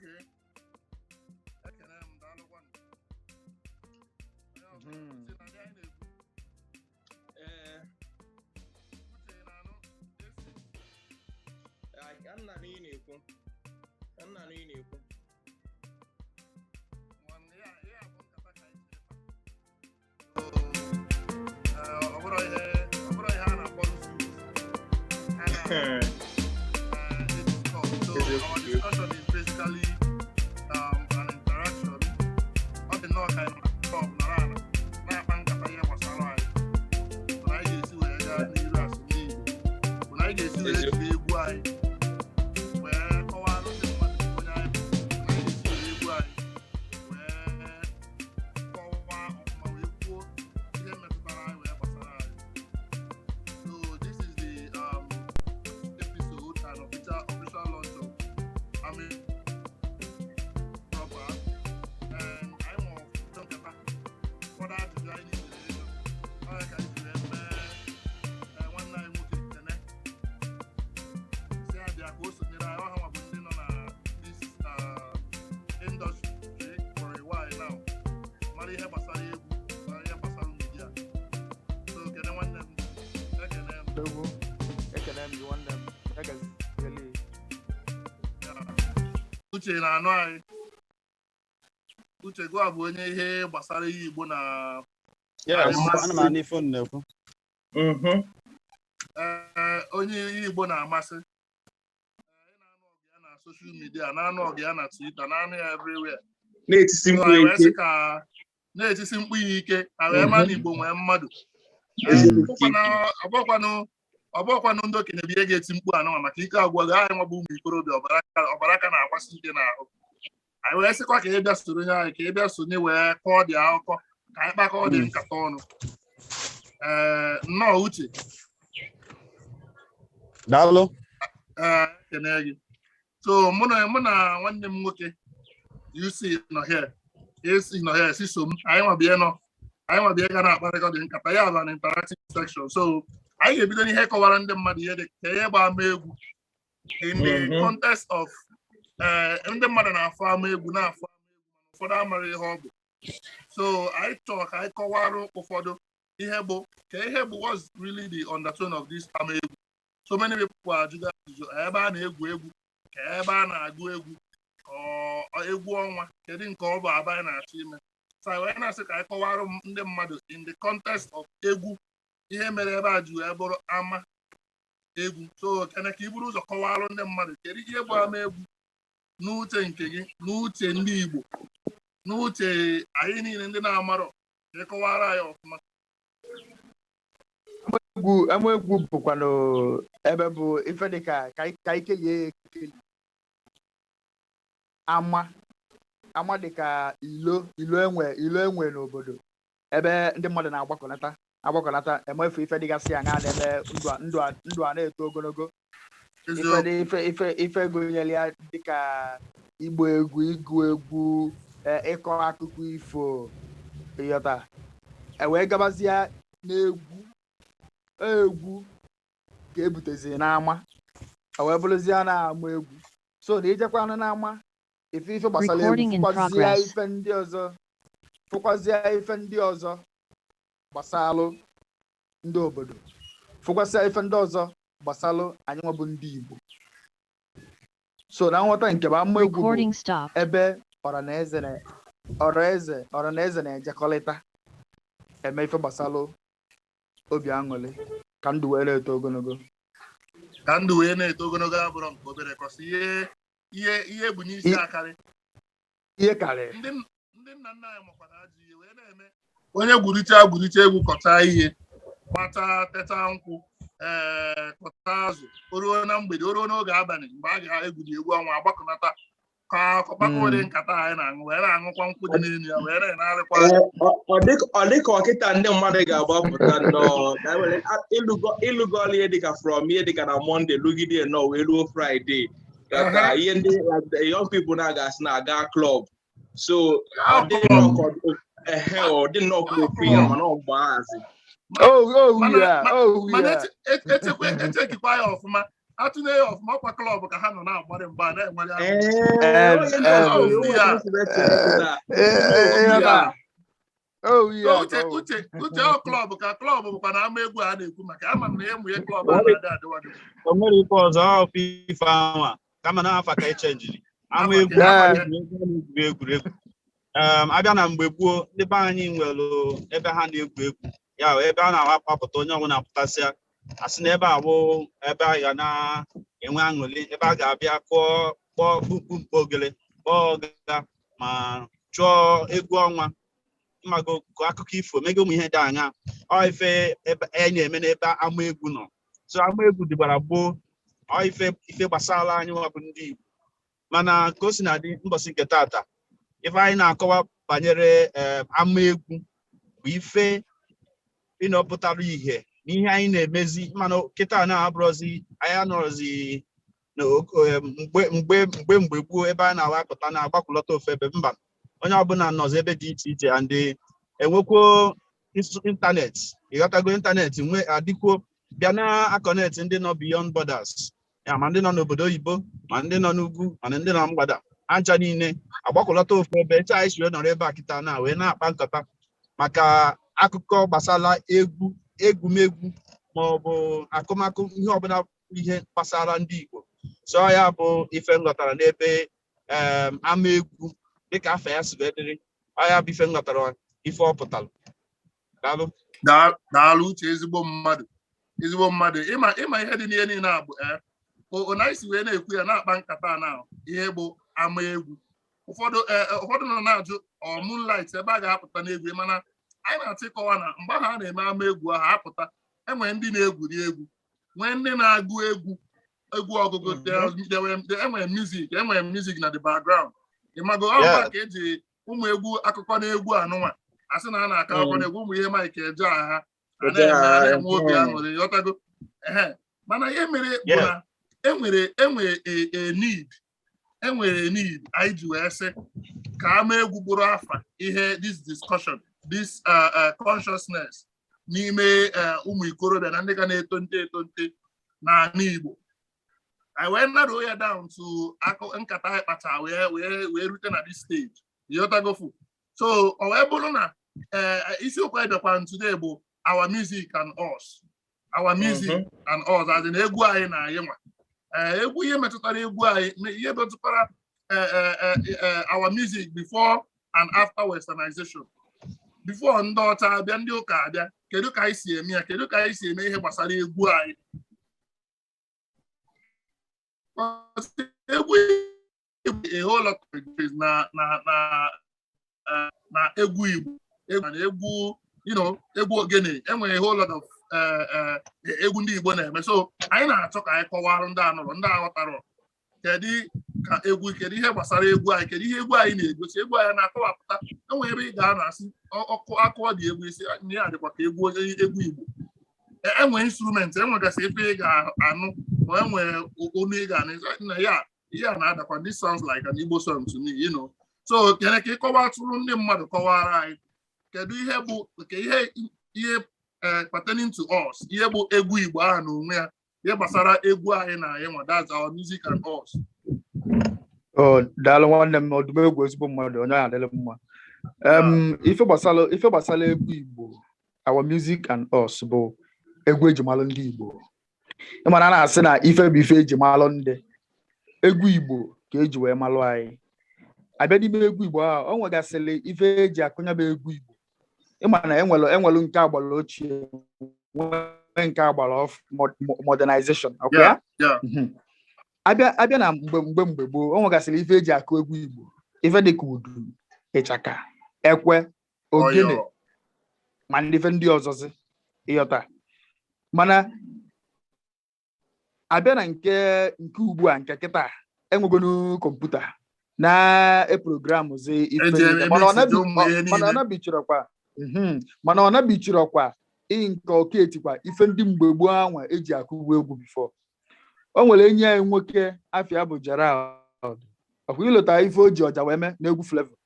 Okay. Ekene m daalụ gwanụ. Onye ọbụla si na ndị anyị na-ekwu uche na-anụ esi nwanne ya bụ nkata ka anyị ji ọ bụrụ ihe a na-akpọ nzu a na so our discussion is basically an interaction. Ọ dị nnọọ ka anyị na-akpọ nọrọ ala na-akpa nkata ihe gbasara anyị bụ na anyị ga-esi wee gaa n'iru asụ ndị Igbo bụ na anyị ga-esi wee jiri egwu anyị wee kọwara ndị mmadụ onye anyị bụ na anyị ga-esi were egwu anyị wee kọwaa ọfụma wee kwuo ihe metụtara anyị wee gbasara anyị. So this is the episode and official launch of Ama proper, and I'm of John Pepper. For that, I need to I can remember one night working in the say they are close to me. I have been on this industry for a while now. Mari have a sorry, Mari have a sorry media. So can I want them? You want them? Really? Uche na-anụ anyị. Uche gụọ bụ onye ihe gbasara ihe Igbo na ana m anụ ife unu na-ekwu. onye ihe Igbo na-amasị. Ị na-anụ ọgụ ya na social media, na-anụ ọgụ ya na Twitter, na-anụ ya everywhere. Na-etisi mkpu ike ka wee ma na Igbo nwee mmadụ. Ọ bụkwanụ ndị okenye bụ ihe ga-eti mkpu anụnwa maka ike agwụgwọ anyị nwabụ ụmụ ikorobịa ọbara aka na-agbasi ike n'ahụ. Anyị wee sịkwa ka ị bịa sonye anyị ka ị bịa sonye wee kọọ dị akụkọ ka anyị kpakọọ dị nkata ọnụ. Nnọọ Uche. Daalụ. Ekene gị. So mụ na nwanne m nwoke UC nọ here. AC nọ here si so m anyị nwabịa ga na-akparịkọ dị nkata ya bụ an interactive section. So anyị ga-ebido n'ihe kọwara ndị mmadụ ihe dị ka ihe gba ama egwu in the context of ndị mmadụ na-afụ ama egwu na-afụ ama egwu mana ụfọdụ amara ihe ọ bụ. So anyị chọrọ ka anyị kọwara ụfọdụ ihe bụ ka ihe bụ what's really the undertone of this ama egwu. So many people ajụjụ ebe a na-egwu egwu ka ebe a na-agụ egwu egwu ọnwa kedu nke ọ bụ aba anyị na-achọ ime. So anyị wee na-asị ka anyị kọwara ndị mmadụ in the context of egwu ihe mere ebe a ji wee bụrụ ama egwu. So kene ka i buru ụzọ kọwalụ ndị mmadụ kedu ihe bụ ama egwu n'uche nke gị, n'uche ndị Igbo, n'uche anyị niile ndị na-amarọ ka ị kọwara anyị ọfụma. Ama egwu bụkwanụ ebe bụ ife dịka ka ike ya ekeli ama dịka ilo enwe n'obodo ebe ndị mmadụ na-agbakọnata emefu ife dịgasị ya na ebe ndụ a na-eto ogologo. Ife gụnyere ya dịka igbo egwu, ịgụ egwu, ịkọ akụkọ ifo ịghọta wee gabazie n'egwu ka ebutezi n'ama wee bụrụzie na-ama egwu. So na ijekwanụ n'ama ife gbasara egwu fụkwazie ife ndị ọzọ gbasalụ ndị obodo, fụkwasịa ife ndị ọzọ gbasalụ anyị nwabụ ndị Igbo. So na nghọta nke bụ ama egwu bụ ebe ọra na eze na-ejekọrịta eme ife gbasalụ obi aṅụrị ka ndụ wee na-eto ogologo. Abụrụ nke obere kọsị ihe bụ n'isi akarị ihe karịrị ndị nna nna anyị makwana ajụ ihe wee na-eme onye gwuricha egwu kọta ihe gbata teta nkwụ kọta azụ oruo na mgbede oruo n'oge abalị mgbe a ga-egwuri egwu ọnwa agbakọnata ka ọkpakọ dị nkata anyị na-aṅụ wee na-aṅụkwa nkwụ dị n'elu ya wee na-arịkwa. Ọ dịka ọkịta ndị mmadụ ga-agbapụta nnọọ ịlụgọla ihe dịka from ihe dịka na Monday lụgide nnọọ wee ruo Friday ka ihe ndị young people na-agasị na-aga club. So ọ dị nnọọ okwu ya mana ọ gbaazi. Mana etekikwa ya ọfụma atụnye ya ọfụma ọkwa klọb ka ha nọ na-agbara mgba na-enwere uche klọb ka klọb bụkwa na ama egwu a na-ekwu maka ama m na ya emụnye klọb a na-adị adịwadị. O nwere ife ọzọ ife anwa kama na afa ka echenjiri ama egwu egwuregwu. Abịa na mgbe gboo ndị be anyị nwere ebe ha na-egwu egwu ya ebe a na-awapụta onye ọbụla pụtasịa asị na ebe a bụ ebe a ga na-enwe aṅụrị ebe a ga-abịa kpọọ kpukpu ogele kpọọ ọgaga ma chụọ egwu ọnwa mmago akụkọ ifo mega ụmụ ihe dị anya ọ ife e na-eme n'ebe ama egwu nọ. So ama egwu dịbara gboo ọ ife gbasara anyị nwabụ ndị Igbo mana ka o si na dị mbọsị nke tata ife anyị na-akọwa banyere ama egwu bụ ife ịnọpụtara ihe n'ihe anyị na-emezi mana kịta na-abụrụzi anyị anọrọzi mgbe gboo ebe a na-awapụta na-agbakwụlọta ofe ebe mba onye ọbụla nọzi ebe dị iche iche ndị enwekwo ịntanetị ịghọtago ịntanetị nwe adịkwuo bịa na akọnetị ndị nọ beyond borders ya ma ndị nọ n'obodo oyibo ma ndị nọ n'ugwu mana ndị nọ mgbada ancha niile agbakwụlọta ofu ebe eche anyị si nọrọ ebe a kịta na wee na-akpa nkata maka akụkọ gbasara egwumegwu ma ọ bụ akụmakụ ihe ọbụla ihe gbasara ndị Igbo. So ya bụ ife nghọtara n'ebe ama egwu dịka afọ ya si wee dịrị ya bụ ife nghọtara ife ọ pụtara. Daalụ uche ezigbo mmadụ ịma ihe dị n'ihe niile a bụ ona isi wee na-ekwu ya na-akpa nkata na ihe bụ ama egwu ụfọdụ nọ na-ajụ Moonlight ebe a ga-apụta n'egwu mana anyị na-achọ ịkọwa na mgbe ha na-eme ama egwu ahụ apụta enwere ndị na-egwuri egwu nwee ndị na-agụ egwu ọgụgụ enwere music na the background ịmago ọba ka eji ụmụ egwu akụkọ na egwu anụnwa asị na a na-akọ akụkọ na egwu ụmụ ihe Mike eje agha na-enwe obi aṅụrị ghọtago mana ihe mere bụ na enwere need anyị ji wee sị ka ama egwu bụrụ afa ihe this discussion this consciousness n'ime ụmụ ikorobịa na ndị ga na-eto nte n'ala Igbo anyị wee narrow ya down to nkata anyị kpacha wee rute na this stage ịghọtagofu. So ọ wee bụrụ na isiokwu anyị bịakwa today bụ our music and us as in egwu anyị na anyị nwa egwu ihe metụtara egwu anyị ihe metụtara our music before and after Westernization. Before ndị ọcha abịa ndị ụka abịa kedu ka anyị si eme ya kedu ka anyị si eme ihe gbasara egwu anyị egwu a whole lot of things na egwu Igbo na egwu ogene enwere a whole lot of egwu ndị Igbo na-eme. So anyị na-achọ ka anyị kọwara ndị anụrụ ndị aghọtara kedu ihe gbasara egwu anyị kedu ihe egwu anyị na-egosi egwu anyị na-akọwapụta enwere ebe ị ga-anọ asị ọkụ akụọ dị egwu isi na ya dịkwa ka egwu Igbo enwere instrument enwegasị ife ị ga-anụ ma enwere onu ị ga-anụ na ya ihe a na-adakwa this sounds like an Igbo song to me so kene ka ịkọwatụrụ ndị mmadụ kọwara anyị kedu ihe bụ ihe pertaining to us ihe bụ egwu Igbo ahụ na onwe ya ihe gbasara egwu anyị na anyị nwa that's our music and us. Daalụ nwanne m ọdụmegwu ezigbo mmadụ onye ahụ adịla mma. Ife gbasara egwu Igbo our music and us bụ egwu ejimalụ ndị Igbo. Ịmana a na-asị na ife bụ ife ejimalụ ndị egwu Igbo ka eji wee malụ anyị abịa n'ime egwu Igbo ahụ o nwegasịrị ife eji akụnyebe egwu Igbo. Ịma na enwelu nke agbara ochie nwee nke agbara modernization abịa na mgbe gboo o nwegasịrị ife eji akụ egwu Igbo ife dịka udu ịchaka ekwe ogene ma ndị ọzọzi ịghọta. Mana abịa na nke ugbu a nke kịta enwegonu kọmputa na-eprogramụzi ife mana ọ nabichirọkwa iyi nke ọkaetikwa ife ndị mgbe gboo anwa eji akụgbu egwu bifo. O nwere enyi anyị nwoke afịa bụ Gerald ọkwa ilota ife o ji ọja wee mee n'egwu Flavor.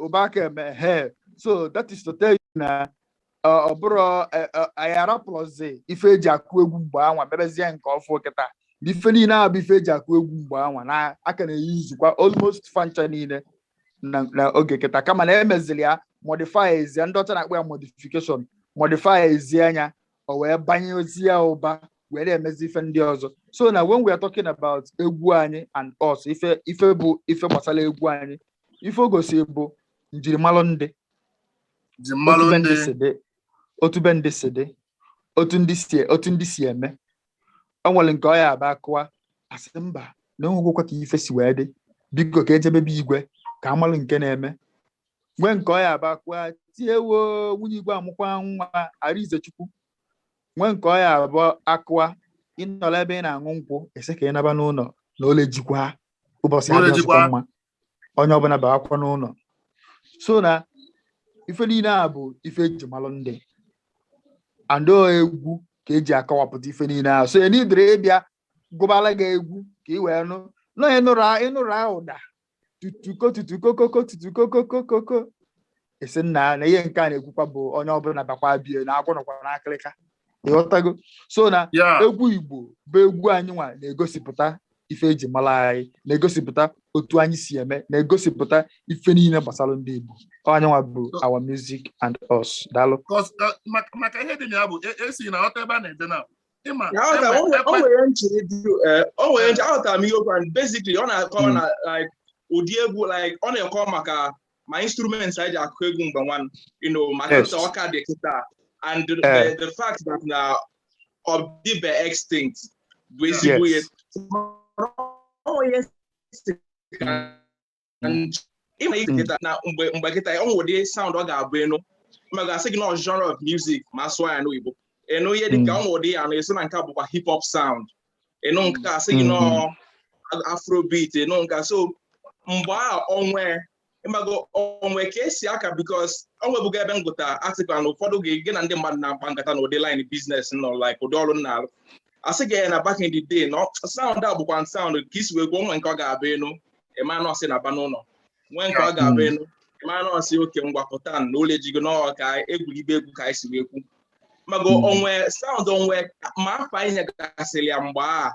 ụba aka eme so that is to tell you na ọ bụrụ anyị arapụrụzi ife eji akụ egwu mgbe anwa mebezie nke ọfụ kịta ife niile a bụ ife eji akụ egwu mgbe anwa na aka na-eyi izukwa almost fancha niile na oge kịta kama na emezili ya modify ezie ndị ọcha na-akpọ ya modification modify ezie anya o wee banye ozi ya ụba wee na-emezi ife ndị ọzọ so na when we are talking about egwu anyị and us ife bụ ife gbasara egwu anyị ife o gosi bụ njirimara ndị otu be ndị si dị otu ndị si eme o nwere nke ọ ya aba akụwa asị mba na onwegwekwa ka ife si wee dị biko ka ejebebe igwe ka amalụ nke na-eme nwee nke ọ ya aba akụwa tiewo nwunye igwe amụkwa nwa Arizechukwu nwee nke ọ ya abụọ akụwa ịnọrọ ebe ị na-aṅụ nkwụ ese ka ị naba n'ụlọ na ole jikwa ụbọchị adịghịkwa mma onye ọbụla bakwa n'ụlọ so na ife niile a bụ ife eji malụ ndị ando egwu ka eji akọwapụta ife niile ahụ so na idere ịbịa gụbala gị egwu ka ị wee nụ nọ ịnụrụ ụda tutukokokokokokoko esi nna na ihe nke a na-ekwukwa bụ onye ọbụla bakwa bie na agwụ nọkwa n'akịrịka ịghọtago so na egwu Igbo bụ egwu anyị nwa na-egosipụta ife eji mara anyị na-egosipụta otu anyị si eme na-egosipụta ife niile gbasara ndị Igbo onye nwa bụ our music and us daalụ maka ihe dị na ya bụ esi na ọta ebe a na-eje na aghọtara m ihe okwu and basically ọ na-akọ na like ụdị egwu like ọ na-ekọ maka ma instruments anyị ji akụ egwu mgbe nwan maka nta ọka dị kịta and the fact that na ọ dịbe extinct bụ ezigbo ihe na mgbe kịta ọ nwere ụdị sound ọ ga-abụ enu ma ga-asị gị na genre of music ma asụọ ya n'Igbo enu ihe dịka ọ nwere ụdị ya na-eso na nke bụkwa hip hop sound enu nke asị gị na afrobeat enu nke so mgbe a onwe ka esi aka because onwe bụga ebe ngụta article na ụfọdụ gị na ndị mmadụ na-akpa nkata na ụdị line business nọ like ụdị ọrụ na-alụ asị gị na back in the day no sound a bụkwa sound ka isi wee gwuo nwe nke ọ ga-abụ enu ịma nọọsị na banụnọ nwee nke ọ ga-abụ enu ịma nọọsị oke ngwapụta na ụlọ ejigo n'ọọ ka egwulibe egwu ka isi wee kwu mago onwe sound onwe ma afa ihe gasịrị ya mgbe a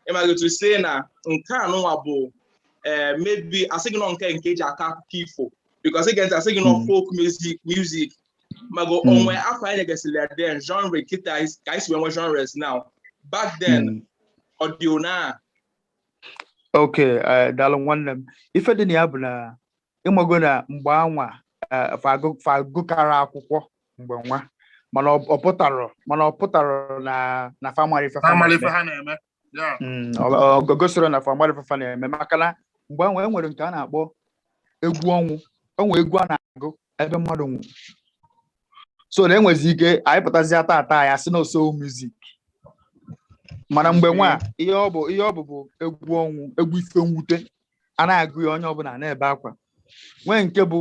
ịmaghị otu si na nke anụnwa bụ maybe asị gị nọ nke eji aka akụkọ ifo because ị ga-ntị asị gị nọ folk music mago onwe afọ anyị gasịrị ya then genre kịta ka anyị si wee nwe genres now back then audio na okay daalụ nwanne m ife dị na ya bụ na ịmago na mgbe anwa fagụkara akwụkwọ mgbe nwa mana ọ pụtara na famari ife ha na-eme gosiri na famari ife na-eme maka na mgbe anwa enwere nke a na-akpọ egwu ọnwụ onwe egwu a na-agụ ebe mmadụ nwụ so na enwezi ike anyị pụtazia tata ya si na oso music mana mgbe nwa ihe ọ bụ egwu ọnwụ egwu ife mwute a na-agụ ya onye ọbụla na-ebe akwa nwee nke bụ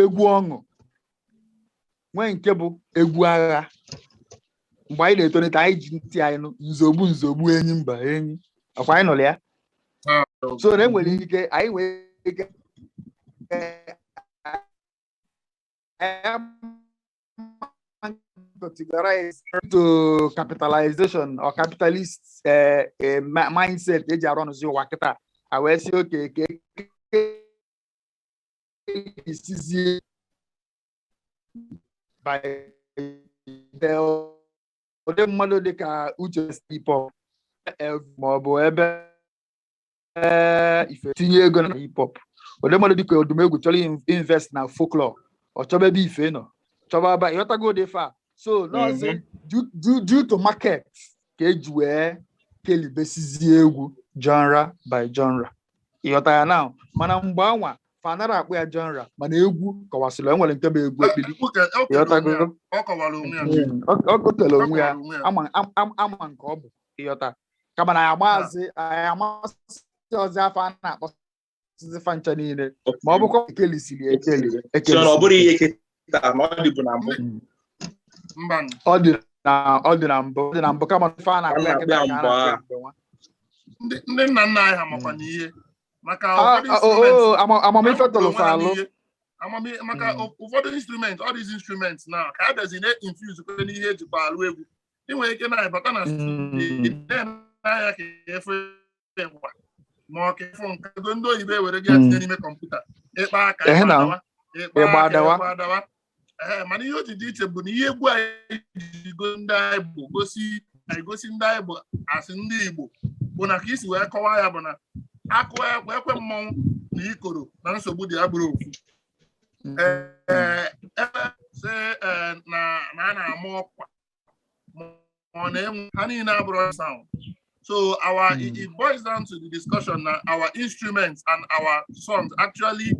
egwu ọṅụ nwee nke bụ egwu agha mgbe anyị na-etonite anyị ji ntị anyị nzogbu enyi mba enyi ọkwa anyị nụrụ ya so na enwere ike anyị nwere ike to capitalization or capitalist mindset eji arụ ọnụzi ụwa kịta a wee si oke isizie ụdị mmadụ dịka Uche hip-hop maọbụ ebe ife tinye ego na hip-hop ụdị mmadụ dịka Odumegwu chọrọ invest na folklore ọ chọba ebe ife nọ chọba aba ịghọtago dị fa so n'ọzi due to market ka eji wee kelibesizie egwu genre by genre ịghọta ya now mana mgbe anwa fanara akpụ ya genre mana egwu kọwasịrị enwere nke bụ egwu ekpili ịghọtago ọ kotele onwe ya ama nke ọ bụ ịghọta kama na ya amasị ọzọ afọ a na-akpọsịzi fancha niile ma ọ bụkwa ekelisiri ọ bụrụ ihe kịta ma ọ dịbụ na mbụ ọ dị na mbụ kama ife a na-akpọ ndị nna nna anyị ha makwa n'ihe maka amamife tọrọ falụ amami maka ụfọdụ instrument, all these instruments now ka a bịazi na-infuse kwe n'ihe ejikwa alụ egwu. Ị nwere ike na-abata na studio na-anya ka efe ngwa ma ọ ka efe nke ego ndị oyibo ewere gị atinye n'ime kọmputa ịkpa aka ịkpa adawa. Mana ihe o ji dị iche bụ na ihe egwu anyị jigo ndị anyị bụ gosi ndị anyị bụ asị ndị Igbo bụ na ka isi wee kọwaa ya bụ na akụ ekwe mmọnwụ na ikoro na nsogbu dị ya bụrụ ofu. Na a na-ama ọkwa ma ọ na-enwe ha niile abụrụ sound. So it boils down to the discussion that our instruments and our songs actually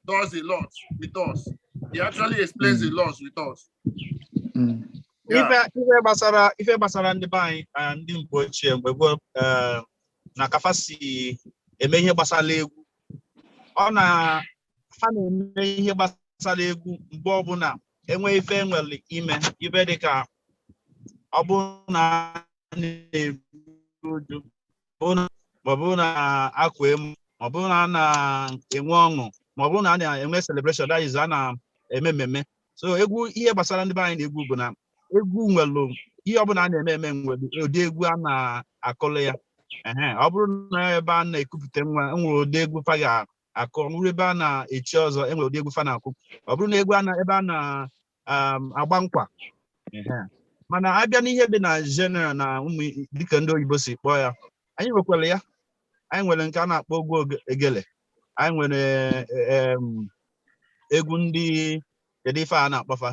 does a lot with us. It actually explains a lot with us. Ife gbasara ndị be anyị ndị mgbe ochie mgbe gboo na kafasi eme ihe gbasara egwu. Ha na-eme ihe gbasara egwu mgbe ọbụla enwe ife enwere ime ibe dịka ọ bụ na na-eru uju ma ọ bụ na akwa emu ma ọ bụ na a na-enwe ọṅụ ma ọ bụ na a na-enwe celebration, that is a na-eme mmemme. So egwu ihe gbasara ndị be anyị na-egwu bụ na egwu nwere ihe ọbụla a na-eme nwere ụdị egwu a na-akọrọ ya. Ọ bụrụ na ebe a na-ekupụta nwa enwere ụdị egwu fa ga-akọ, ọ bụrụ ebe a na-echi ọzọ enwere ụdị egwu fa na-akụ, ọ bụrụ na egwu ebe a na-agba nkwa. Mana abịa n'ihe dị na general na ụmụ dịka ndị oyibo si kpọọ ya, anyị nwekwara ya. Anyị nwere nke a na-akpọ egwu egele, anyị nwere egwu ndị kedu ife a na-akpọfa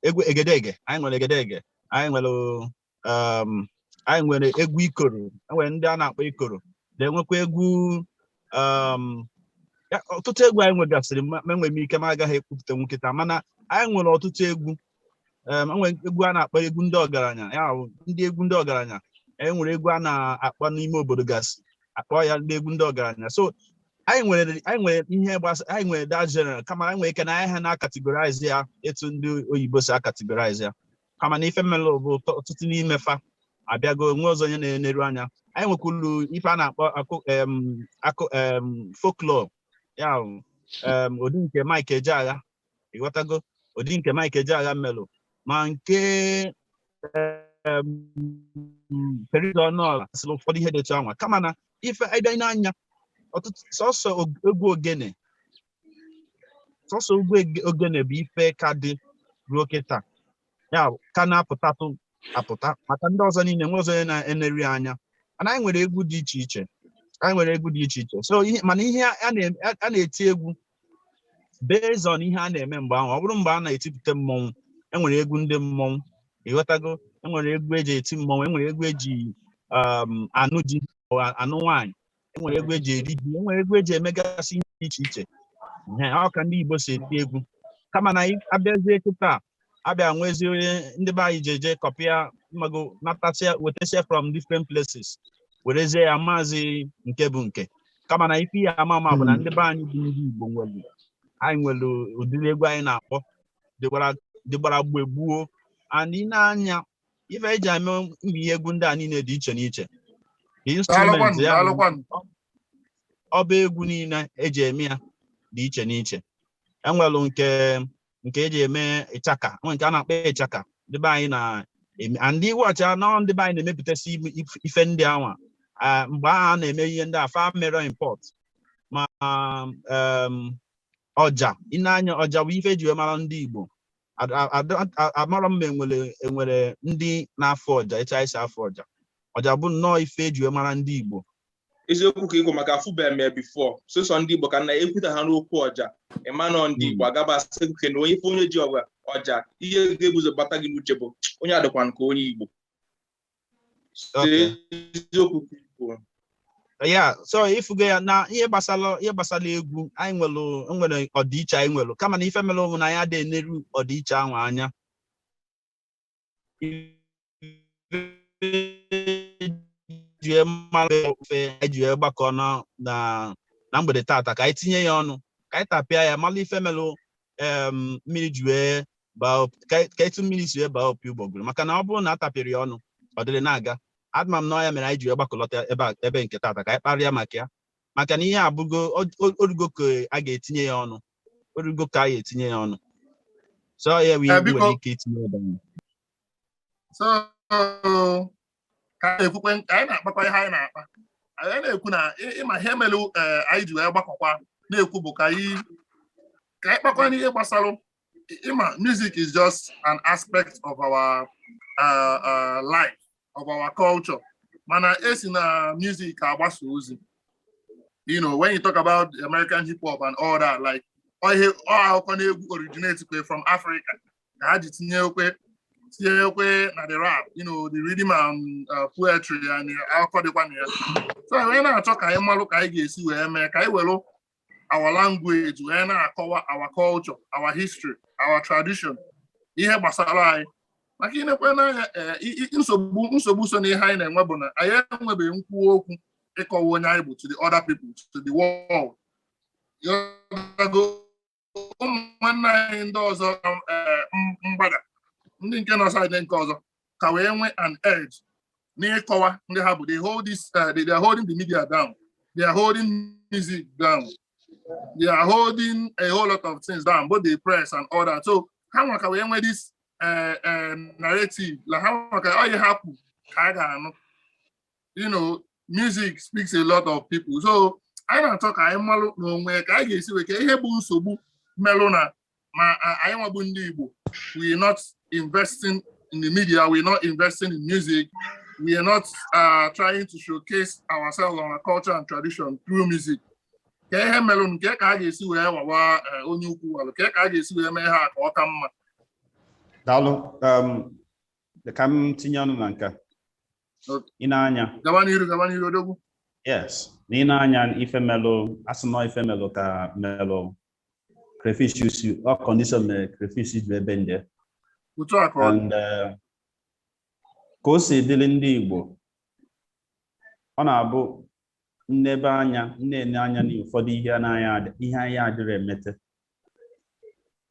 egwu egedege, anyị nwere egedege, anyị nwere egwu ikoro, enwere ndị a na-akpọ ikoro, na-enwekwa egwu ọtụtụ egwu anyị nwegasịrị enwere m ike ma agaghị ekwupụta nkịta, mana anyị nwere ọtụtụ egwu. Enwere egwu a na-akpọ egwu ndị ọgaranya, ya ndị egwu ndị ọgaranya. Enwere egwu a na-akpọ n'ime obodo gasị akpọ ya ndị egwu ndị ọgaranya. So anyị nwere ihe gbasara, anyị nwere that general, kama anyị nwere ike na anyị ha na-akategorize ya etu ndị oyibo si akategorize ya, kama na ife mmelụ bụ ọtụtụ n'ime fa abịago nwe ọzọ onye na-eneru anya. Anyị nwekwuru ife a na-akpọ folklore, ya ụdị nke Mike Ejeagha, ịghọtago ụdị nke Mike Ejeagha mmelụ, ma nke Perida Ọnụọra sịrị ụfọdụ ihe dị etu anwa, kama na ife ịbịa n'anya ọtụtụ sọsọ egwu ogene bụ ife ka dị ruo kịta, ya ka na-apụtatụ apụta maka ndị ọzọ niile nwe ọzọ onye na-eneri anya. Mana anyị nwere egwu dị iche iche, so mana ihe a na-eti egwu based on ihe a na-eme mgbe ahụ. Ọ bụrụ mgbe a na-etipụta mmọnwụ, enwere egwu ndị mmọnwụ, ịghọtago, enwere egwu eji eti mmọnwụ, enwere egwu eji anụ di anụ nwaanyị, enwere egwu eji eri ji, enwere egwu eji emegasị ihe dị iche iche. Ọ ka ndị Igbo si eti egwu, kama na abịazie kịta abịa nwezi onye ndị be anyị jeje kọpịa mmago natasịa wetasịa from different places werezie ya maazị nke bụ nke, kama na ife ya ama bụ na ndị be anyị bụ ndị Igbo anyị nwere ụdịrị egwu anyị na-akpọ dịgbara gbe gbuo. Anyị na-anya ife eji eme ihe egwu ndị a niile dị iche n'iche, instrument ya ọba egwu niile eji eme ya dị iche n'iche. Enwere nke eji eme ịchaka, nwere nke a na-akpọ ịchaka, ndị be anyị na-eme ndị wọcha na ndị be anyị na-emepụtasị ife ndị anwa mgbe a na-eme ihe ndị afa mere import. Ma ọja, ị na-anya ọja bụ ife eji mara ndị Igbo. Amara mma enwere ndị na-afọ ọja etu anyị si afọ ọja. Ọja bụ nnọọ ife eji mara ndị Igbo. Eziokwu ka Igbo maka afụbeghị m before, sọsọ ndị Igbo ka na-ekwuta ha n'okwu ọja, ịmanụ ndị Igbo agabasị na onye ife onye ji ọja ihe ga-ebuzo gbata gị n'uche bụ onye adịkwa nke onye Igbo. Eziokwu ka Igbo. Ya so ifugo ya na ihe gbasara egwu anyị nwere ọdịiche anyị nwere, kama na ife mere ụmụ na ya dị eneru ọdịiche ahụ anya. Eji gbakọ na mgbede tata ka anyị tinye ya ọnụ, ka anyị tapịa ya mala ife melụ mmiri ji wee baa, ka etu mmiri si wee baa opi ụgbọgụrụ, maka na ọ bụrụ na a tapịrị ya ọnụ ọ dịrị na-aga. Adịma m na ya mere anyị ji wee gbakọlọta ebe nke tata ka anyị kparịa maka ya. maka na ihe abụgo orugo ka a ga-etinye ya ọnụ orugo ka a ga-etinye ya ọnụ so ya wee nwere ike itinye ya ọnụ so ka anyị na-akpakwa ihe anyị na-akpa anyị na-ekwu na ịma ihe mere anyị ji wee gbakọkwa na-ekwu bụ ka anyị kpakwa n'ihe gbasara ịma music is just an aspect of our life, of our culture. Mana esi na music agbasa ozi. You know, when you talk about American hip hop and all that, like all originates from Africa. Na the rap, you know, the rhythm and poetry and so when I talk, I am look I guess you our language, our culture, our history, our tradition. Ihe gbasara anyị maka inekwe n'anya nsogbu so n'ihe anyị na-enwe bụ na anyị enwebeghị nkwuwa okwu ịkọwa onye anyị bụ to the other people, to the world. Ụmụnne anyị ndị ọzọ mgbada ndị nke nọ side nke ọzọ ka wee nwee an edge n'ịkọwa ndị ha bụ they are holding the media down, they are holding music down, they are holding a whole lot of things down, both the press and all that. So how much can we have this narrative? Like how much all you have to, you know, music speaks a lot of people. So I don't talk. I am no where I guess we can have so melona. I am a bundibo. We are not investing in the media. We are not investing in music. We are not trying to showcase ourselves on our culture and tradition through music. Ihe melụ nke ka a ga-esi wee wawa onye ukwu alụ nke ka a ga-esi wee mee ha ka ọ ka mma. Daalụ ka m tinye ọnụ na nke ị na-anya gaba n'iru odogwu. Yes, na ị na-anya ife melụ asị nọ ife melụ ka melụ crayfish isi ọ condition mere crayfish ji ebe ndị otu a ka and ka o si dịrị ndị Igbo ọ na-abụ nnebe anya nne anya na ụfọdụ ihe anyị adịrị emete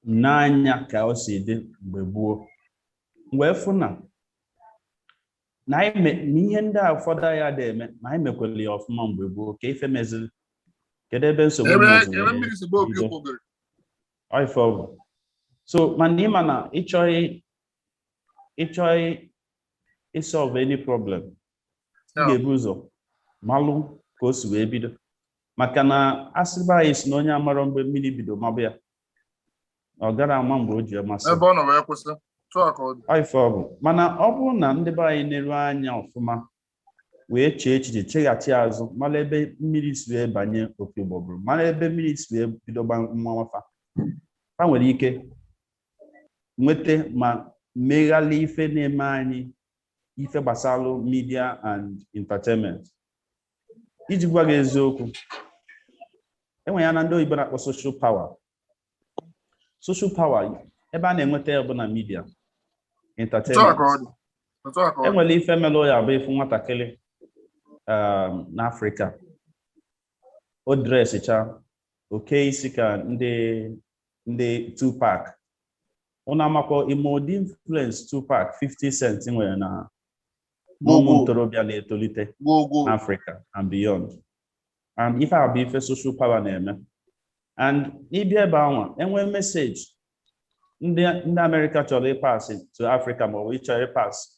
n'anya ka o si dị mgbe gboo wee fụ na ihe ndị a ụfọdụ anyị adịghị eme na anyị mekwere ya ọfụma mgbe gboo ka ife meziri kedu ebe nsogbu so mana ịma na ịchọghị isolve any problem ị ga-ebu ụzọ malụ ka o si wee bido maka na asịba anyị si na onye amara mgbe mmiri bido mabụ ya ọ gara ama mgbe o ji amasị ebe ọ nọ wee kwụsị mana ọ bụrụ na ndị be anyị na-eru anya ọfụma wee chee echiche cheghachi azụ mara ebe mmiri si wee banye opi ụgbọbụrụ mara ebe mmiri si wee bido mmanwafa ha nwere ike nweta ma meghalị ife na-eme anyị ife gbasara media and entertainment. Iji gwa gị eziokwu enwere ya na ndị oyibo na-akpọ social power ebe a na-enweta ya bụ na media entertainment. Enwere ife melụ ya bụ ifu nwatakịrị n'Africa o dresicha oke isi ka ndị Tupac ụnụ amakwa ime ụdị influence Tupac 50 Cent nwere na ụmụ ntorobịa na-etolite n'Africa and beyond. And ife a bụ ife social power na-eme. And ịbịa ebe anwa enwe message ndị America chọrọ ịpasị to Africa ma ọ bụ ịchọrọ ịpasị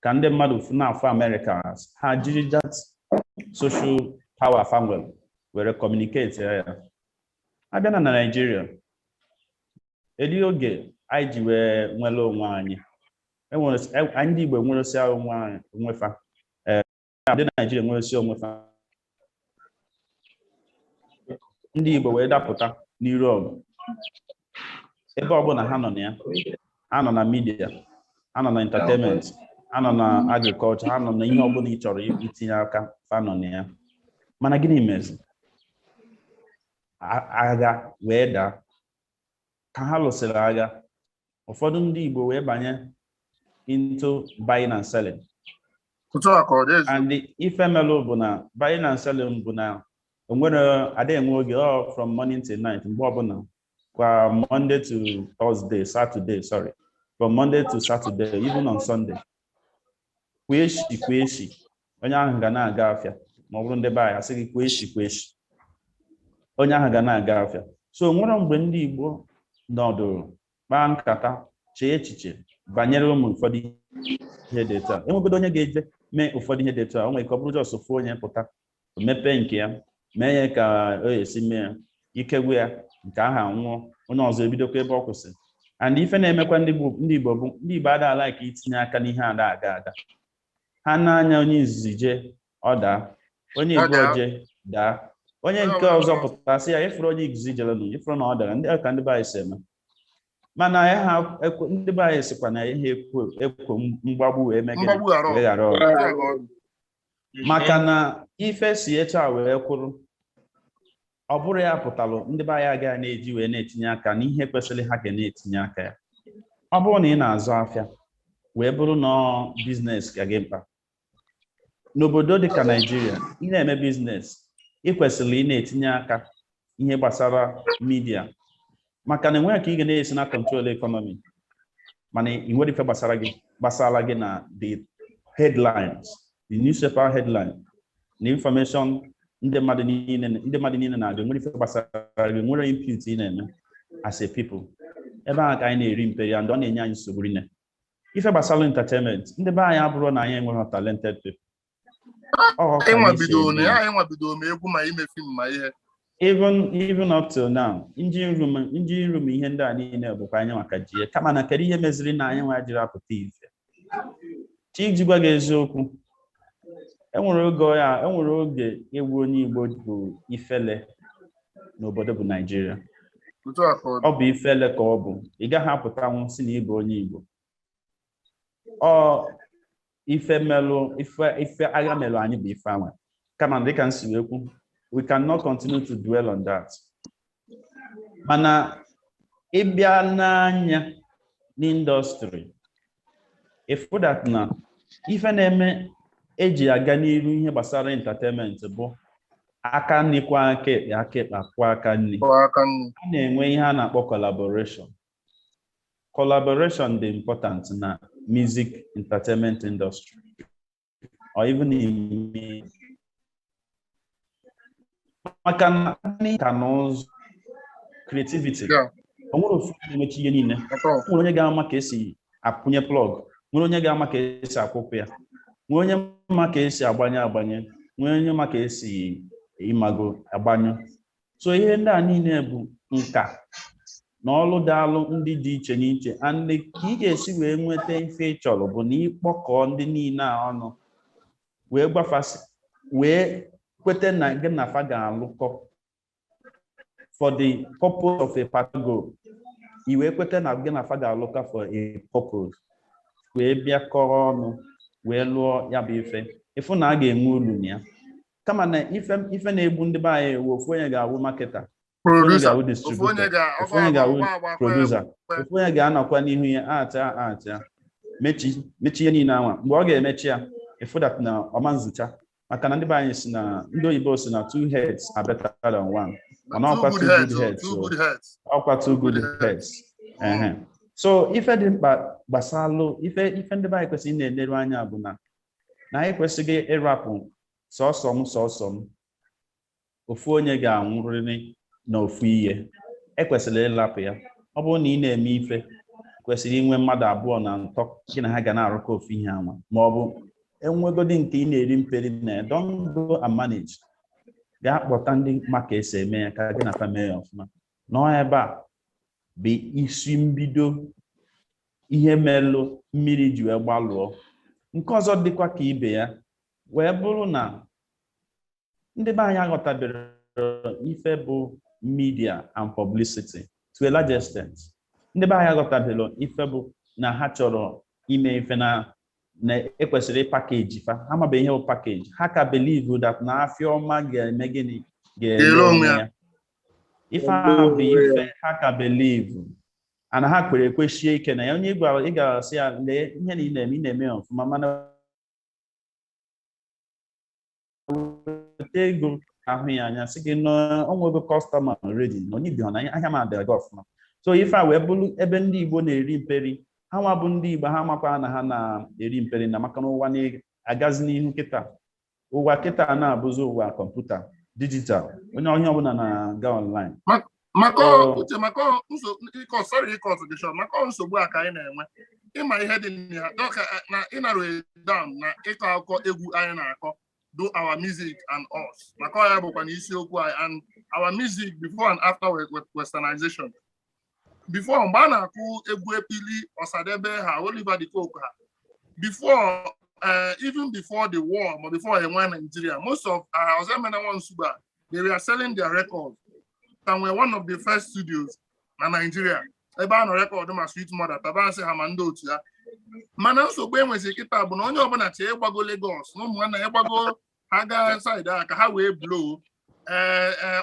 ka ndị mmadụ na-afọ America ha jiri that social power family were communicate ya. Abịa na Nigeria edi oge anyị ji wee nwere onwe anyị ndị Igbo nweresi onwefa ndị Nigeria nweresi onwefa ndị Igbo wee dapụta n'iru ọgụ ebe ọbụla ha nọ na ya ha nọ na media ha nọ na entertainment ha nọ na agriculture ha nọ na ihe ọbụla ị chọrọ itinye aka fa nọ na ya mana gịnị mezi agha wee daa ka ha lụsịrị agha ụfọdụ ndị Igbo wee banye into buying and selling. And ife melụ bụ na buying and selling bụ na onwere adịghị enwe oge from morning till night mgbe ọbụla kwa Monday to Thursday, Saturday, sorry, from Monday to Saturday, even on Sunday. Kweshi onye ahụ ga na-aga afịa ma ọ bụrụ ndị be anyị asị gị kweshi onye ahụ ga na-aga afịa. So nwere mgbe ndị Igbo nọdụrụ kpaa nkata chee echiche banyere ụmụ ụfọdụ ihe dị etu a. Enwegodo onye ga-eje mee ụfọdụ ihe dị etu a, o nwere ike ọ bụrụ jọs ofu onye pụta mepee nke ya mee ya ka o esi mee ya ikegwu ya nke aha nwụọ onye ọzọ ebidokwa ebe ọ kwụsịrị. And ife na-emekwa ndị Igbo bụ ndị Igbo adala like itinye aka n'ihe ada aga ha n'anya onye izizi je ọ daa, onye Igbo je daa, onye nke ọzọ pụtasị ya ịfụrụ onye izizi jelenu ịfụrụ na ọ dara. Ndị ka ndị be anyị si eme, mana ha ndị be anyị sikwa na ihe ekwo mgbagbu wee mee gịnị wee ghara ọrụ. Maka na ife si etu a wee kwụrụ, ọ bụrụ ya pụtalụ ndị be anyị agaghị na-eji wee na-etinye aka n'ihe kwesịrị ha ga na-etinye aka ya. Ọ bụrụ na ị na-azụ afịa wee bụrụ na biznes ka gị mkpa n'obodo dịka Naijiria, ị na-eme biznes ị kwesịrị ị na-etinye aka ihe gbasara midia, maka na enweghị ka ị ga na-esi na control economy mana ị nwere ife gbasara gị na the headlines, the newspaper headline na information ndị mmadụ niile na-agụ, nwere ife gbasara gị, nwere input ị na-eme as a people. Ebe ahụ ka anyị na-eri mperi and ọ na-enye anyị nsogbu rinne. Ife gbasara entertainment, ndị be anyị abụrụ na anyị enweghị talented people. Enwebido m egwu ma ime film ma ihe. Even up till now, engine room ihe ndị a niile bụkwa anyị maka ji kama na kedu ihe meziri na anyị nwa jiri apụta ife. Chiji gwa gị eziokwu, enwere oge egwu onye Igbo bụ ifele n'obodo bụ Naijiria. Ọ bụ ifele ka ọ bụ, ị gaghị apụtanwu si na ịbụ onye Igbo. Ọ ife agha melụ anyị bụ ife anwa. Kama dịka m si wee kwu, we cannot continue to dwell on that. Mana ịbịa n'anya n'indọstrị, ifu that na ife na-eme eji aga n'iru ihe gbasara entertainment bụ aka nri kwa aka ekpe kwa aka nri. A na-enwe ihe a na-akpọ collaboration. Collaboration dị important na music entertainment industry or even in maka na nka n'ụzọ creativity. O nwere ofu na-emechi ihe niile. Nwere onye ga-ama ka esi akwụnye plug, nwere onye ga-ama ka esi akwụpụ ya, nwere onye ma ka esi agbanye, nwere onye ma ka esi ịmago agbanyụ. So ihe ndị a niile bụ nka na ọlụ daalụ ndị dị iche n'iche, and ka ị ga-esi wee nweta ife ị chọrọ bụ na ịkpọkọ ndị niile a ọnụ wee gbafasị wee kwete na gị na fa ga-alụkọ for the purpose of a particular goal. I wee kwete na gị na fa ga-alụkọ for a purpose wee bịakọrọ ọnụ wee lụọ ya bụ ife na a ga-enwe ulu na ya. Kama na ife na-egbu ndị be anyị ewu ofu onye ga-awụ marketer, ofu onye ga-awụ distributor, ofu onye ga-awụ producer, ofu onye ga-anọkwa n'ihu ya acha mechi ihe niile anwa. Mgbe ọ ga-emechi ya ifu that na ọma nzụcha, maka na ndị be anyị si na ndị oyibo si na 2 heads are better than 1. Mana ọkwa 2 good heads, ọkwa 2 good heads. So ife dị mkpa gbasalụ ife ndị be anyị kwesịrị na-eleru anya bụ na anyị kwesịghị ịrapụ sọsọ m ofu onye ga-anwụrịrị na ofu ihe. Ekwesịrị ịlapụ ya. Ọ bụrụ na ị na-eme ife kwesịrị inwe mmadụ abụọ na ntọ gị na ha ga na-arụkọ ofu ihe anwa, ma ọ bụ enwegodi nke ị na-eri mperi na don't go and manage. Gaa kpọta ndị maka esi eme ya ka gị na family ya ọfụma. Nọ ebe a bụ isi mbido ihe melụ mmiri ji wee gbalụọ. Nke ọzọ dịkwa ka ibe ya wee bụrụ na ndị be anyị aghọtabere ife bụ media and publicity to a large extent. Ndị be anyị aghọtabere ife bụ na ha chọrọ ime ife na ekwesịrị package fa. Ha mabeghị ihe bụ package. Ha ka believe that na afịa ọma ga-eme gịnị ga-ele onwe ya. Ife ha bụ ife ha ka believe ana ha kwere ekwechie ike na ya. Onye ị ga-asị ya lee ihe na ị na-eme ọfụma, mana ego ahụ ya anya sị gị n'ọnwego kọstọma redi na onye ibi ha na ahịa ma adịghị ọfụma. So ife a wee bụrụ ebe ndị Igbo na-eri mperi. Ha nwa bụ ndị Igbo, ha makwa na ha na-eri mperi na maka na ụwa na-agazi n'ihu kịta. Ụwa kịta na-abụzi ụwa kọmputa. digital onye ọbụla na-aga online maka nsogbu a ka anyị na-enwe ịma ihe dị na ịnara down na ịkọ akụkọ egwu anyị na-akọ do our music and us maka ya bụkwa na isiokwu anyị and our music before and after westernization before mgbe a na-akụ egwu Epili Ọsadebe ha Oliver De Coque ha before even before the war or before enwe Nigeria most of Ozemena Nsugba they were selling their records and were one of the first studios na Nigeria ebe a nọ rekọdụ ma Sweet Mother tabansi ha ma ndị otu ya mana nsogbu enwezi kịta bụ na onye ọbụla chee ịgbago Lagos na ụmụnna ya ịgbago ha gaa saịdị a ka ha wee blow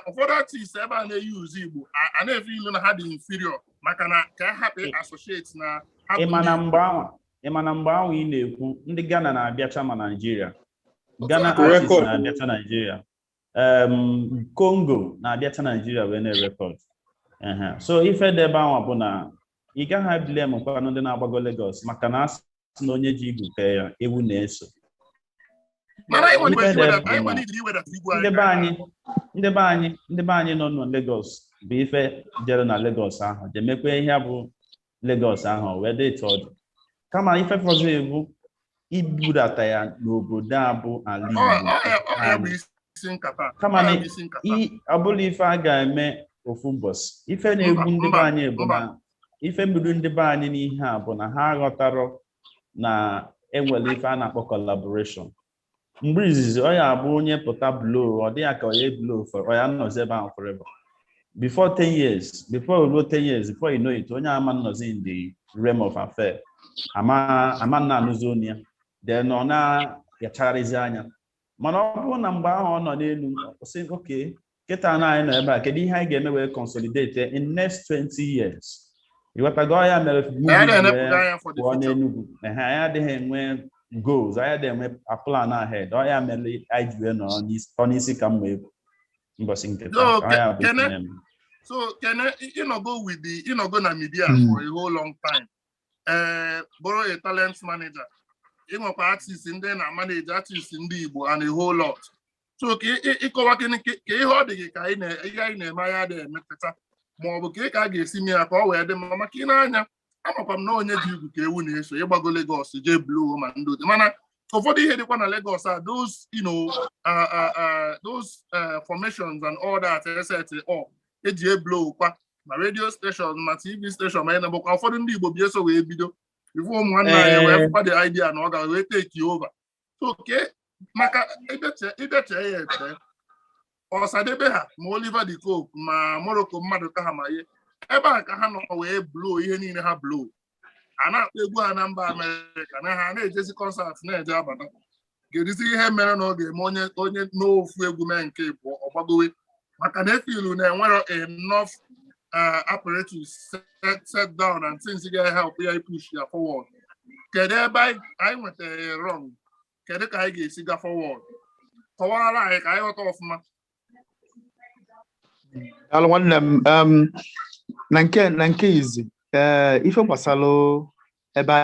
ụfọdụ artists ebe a na-eyuzu Igbo a na-efe ilu na ha dị inferior maka na ka ha hapụ associate na ịma na mgbe ahụ ị na-ekwu ndị Ghana na-abịacha ma Nigeria Ghana artists na-abịacha Nigeria Congo na-abịacha Nigeria wee na-rekọd so ife dị ebe ahụ bụ na ị gaghị blame kwanụ ndị na-agbago Lagos maka na asị na onye ji igwu ka ya ewu na-eso ndị be anyị nọ na Lagos bụ ife jere na Lagos ahụ jemekwa ihe bụ Lagos ahụ wee dị ọdụ kama ife fọzọ ewu ibudata ya n'obodo a bụ ala Igbo kama na ọ bụla ife a ga-eme ofu ụbọchị ife na-egbu ndị be anyị bụ na ife mbido ndị be anyị n'ihe a bụ na ha ghọtara na enwere ife a na-akpọ collaboration mgbe izizi ọ ya abụ onye pụta blow ọ dị ya ka onye blow ọ ya nọzi ebe ahụ forever before 10 years before ruo 10 years before you know it onye ama nọzi in the realm of affair ama nna anụzi onye ya then ọ na-yachagharịzi anya mana ọ bụrụ na mgbe ahụ ọ nọ n'elu sị okay kịta na anyị nọ ebe a kedu ihe anyị ga-eme wee consolidate in next 20 years ịghọtago ya mere pụọ n'Enugu anyị adịghị enwe goals anyị adịghị enwe plan ahead ọ ya mere anyị ji wee nọ n'isi ka mma egwu mbọsị nke so Kene ịnọgo na media for a whole long time bụrụ a talent manager ịnwekwa artist ndị na-manage artist ndị Igbo and a whole lot so ka ịkọwa ka ihe ọ dị gị ka ihe anyị na-eme anya adịghị emepụta ma ọ bụ ka a ga-esi mee ya ka ọ wee dị mma maka ị na-anya amakwa m na onye ji igwu ka ewu na-eso ịgbago Lagos jee blow ma ndị otu mana ụfọdụ ihe dịkwa na Lagos a those formations and all that set up eji eblow kwa ma radio station ma TV station ma na bụkwa ụfọdụ ndị Igbo bi eso wee bido ifu ụmụ nwanne anyị wee fụkwa the idea na ọ ga wee take over so maka ideche ya eche Ọsadebe ha ma Oliver De Coque ma Morocco mmadụ ka ha ma ihe ebe a ka ha nọ wee blow ihe niile ha blow a na-akpọ egwu ha na mba Amerịka na ha na-ejezi kọnsat na-eje abata ga-edizi ihe mere na ọ ga-eme onye n'ofu egwu mee nke bụ ọgbagowe maka na efilu na-enwero enough apparatus set down and things ga-help ya push ya forward kedu ebe anyị nwetara wrong kedu ka anyị ga-esi ga forward kọwara anyị ka anyị ghọta ọfụma alụ nwanne m na nke izi ife gbasara ebe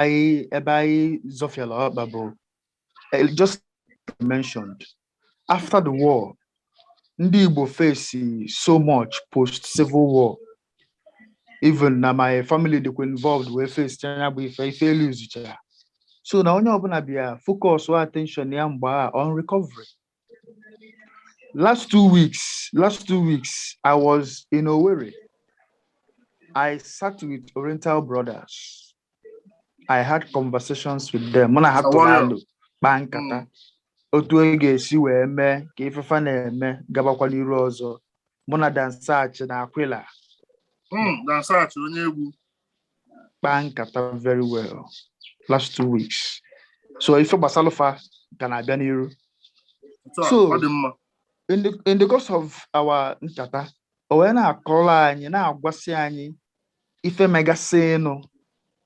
anyị zọfiala ọkpa bụ just mentioned after the war ndị Igbo face so much post civil war even na my family dịkwa involved wee face anya bụ ife elu izucha so na onye ọbụla bịa focus or attention ya mgbe a on recovery. Last two weeks, I was in Owerri. I sat with Oriental brothers. I had conversations with them. When I had to bankata, otu ege wee mee ka ifefa na-eme gabakwa n'iru ọzọ. Muna dansach na Aquila. Dansach onye egwu. Bankata very well. Last 2 weeks. So ife gbasalofa ka na-abịa n'iru. So in the course of our nkata, o na-akọrọ anyị na-agwasị anyị ife megasịnụ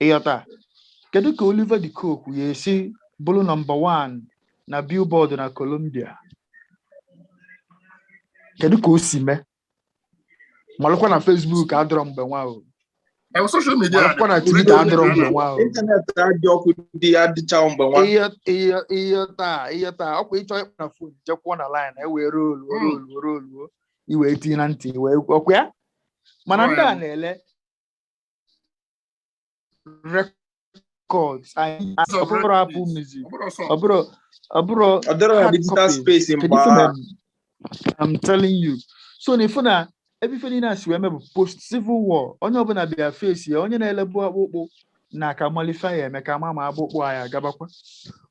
ịghọta kedu ka Oliver De Coque ya esi bụrụ number 1 na Billboard na Colombia, kedu ka o si mee malụkwa na Facebook adọrọ mgbe nwa o social media Twitter adịrọ mgbe nwa ahụ. Ịntanetị adị ọkụ dị adịcha mgbe nwa. Ihe taa ọkwa ịchọ ịkpọ na fon jekwuo na line ewee roluo iwee tinye na ntị wee ọkwa ya mana ndị a na-ele records ọbụrụ Apple Music ọbụrụ digital space mgbe I'm telling you. So na ifu na ebife niile asi wee mebụ post civil war onye ọbụla bịa face ya onye na-elebu akpụkpụ na ka malifa ya eme ka ma akpụkpụ anyị agabakwa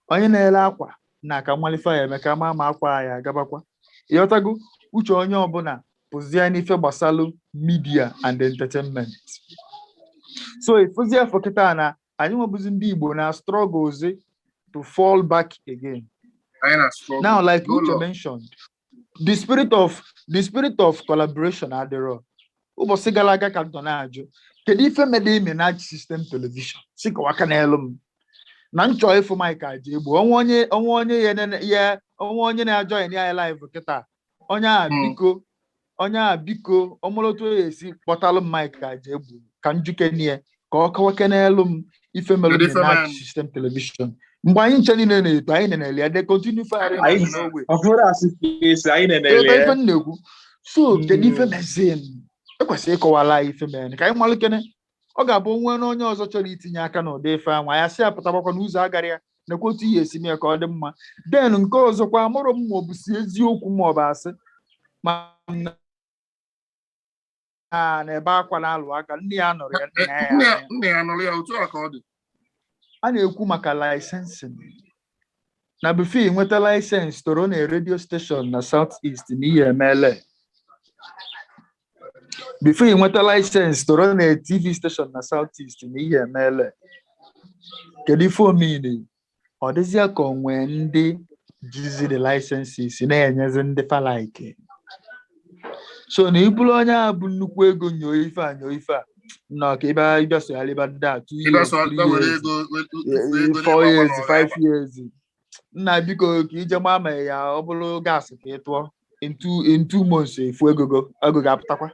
onye na-ele akwa na ka malifa ya eme ka ma akwa anyị agabakwa ịghọtago uche onye ọbụla pụzie n'ife gbasalụ media and entertainment. So ifuzie afọ kịta na anyị nwebụzi ndị Igbo na struggles to fall back again. Now like you mentioned, the spirit of collaboration adịrọ ụbọchị gara aga ka ntọ na-ajụ kedu ife mede ime na system television si ka waka n'elu m na nchọ ịfụ Mike aja egbu onwe onye na-ajọ ya live kịta onye a biko ọmụlụtụ esi kpọtalụ m Mike aja egbu ka njukenie ka ọ kọwake n'elu m ife mere na system television mgbe anyị nche niile na-eto anyị na-ele ya de continue firing n'ogwe ife na-ekwu so kedu ife mezie ekwesịrị ịkọwala ife mere ka anyị malụkene ọ ga-abụ onwe na onye ọzọ chọrọ itinye aka n'ụdị ife anwa ya si apụtagbakwa n'ụzọ agara ya nekwa otu ihe esi mee ka ọ dị mma den nke ọzọkwa amụrụ m maọbụ si eziokwu maọbụ asị ma na-ebe akwa na-alụ aka nne ya nọrọ ya otu a ka ọ dị. A na-ekwu maka licensing na bifo nweta license toro na radio station na South East na ihe emele bifo nweta license toro na TV station na South East na ihe emele kedu ife omini ọ dịzịa ka onwe ndị jizi the licenses na-enyezi ndị falaike so na ibulu onye a bụ nnukwu ego nyoo ife a na ka ịbịa sogharịba ndị a 2 years 3 years 4 years 5 years nna biko ka ije maa ma ya ọ bụrụ gaasị ka ị tụọ in 2 months efu ego ga-apụtakwa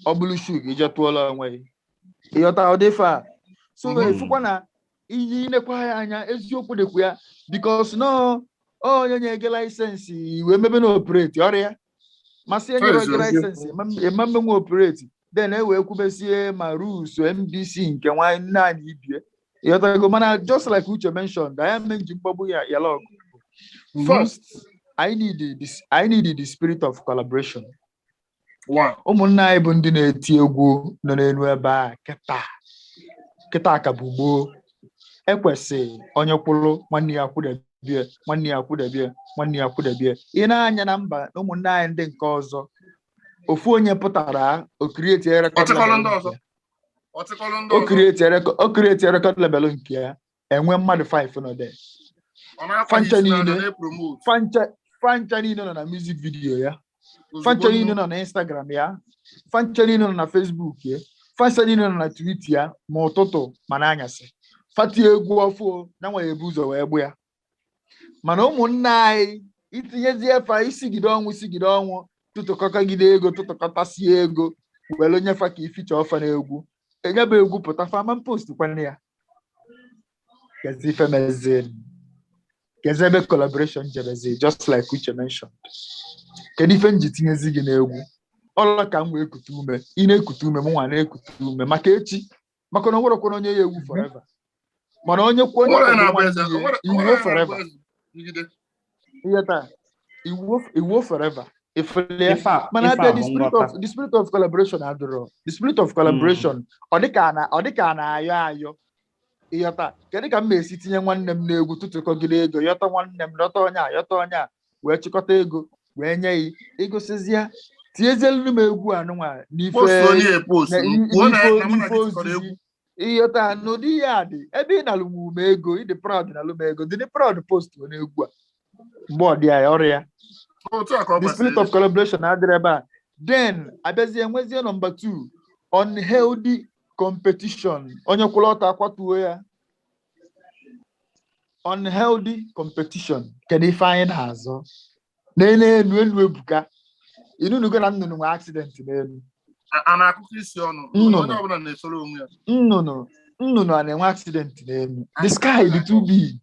ọ bụrụ shu ka ije tụọla onwe ịghọta ọ dịfe a so efukwa na iyi inekwa ya anya eziokwu dịkwa ya because no onye nye-ege laịsensị wee mebe na operate ọrịa masị enye ege laịsensị ememme nwe operate then wee kwubesie ma rules MBC nke nwanyị nne anyị ibie ịghọtago mana just like Uche mentioned I am menji mgbagbu ya log first I need the spirit of collaboration. Ụmụnne anyị bụ ndị na-eti egwu nọ n'elu ebe a kịta ka bụ gboo ekwesị onye kwụrụ nwanne ya kwụdebie ị na-anya na mba ụmụnne anyị ndị nke ọzọ ofu onye pụtara o create record label nke ya enwe mmadụ 5 nọ there fancha niile nọ na music video ya fancha niile nọ na Instagram ya fancha niile nọ na Facebook ya fancha niile nọ na Twitter ya ma ụtụtụ ma n'anyasị fati egwu ọfụ na nwa ebu ụzọ wee gbu ya mana ụmụnne anyị itinyezi efa isigide ọnwụ tụtụkọtagide ego tụtụkọtasie ego were onyefa ka ificha ọfa na egwu enyebe egwu pụta fama post kwanne ya ebe collaboration jebezi just like Uche mentioned kedu ife nji tinyezi gị n'egwu ọla ka m wee kute ume ị na-ekute ume m nwa na-ekute ume maka echi maka na onwerekwana onye ya egwu forever mana onye kwuo iwu forever ihe taa iwu forever mana the spirit of collaboration adịrọ the spirit of collaboration ọ dịka a na-ayọ ịghọta kedu ka m na-esi tinye nwanne m n'egwu tụtụkọgide ego yọta nwanne m yọta onye a wee chịkọta ego wee nye ya egosizie tinyezielu m egwu anụnwa n'ife ozizi ịghọta n'ụdị ya dị ebe ị na-alụ ume ego ịdị proud na alụm ego dị proud post n'egwu a mgbe ọ dị ya ọrịa the spirit of collaboration adịrị ebe a then abịazie nwezie number 2 unhealthy competition onye kwụrụ ọtọ akwatuo ya unhealthy competition kedu ife anyị na-azọ n'elu ebuka inunugo na nnụnụ nwe accident n'elu a na-akụkọ isi ọnụ onye ọbụla na-esoro onwe ya. Nnụnụ a na-enwe accident n'elu. The sky dị too big.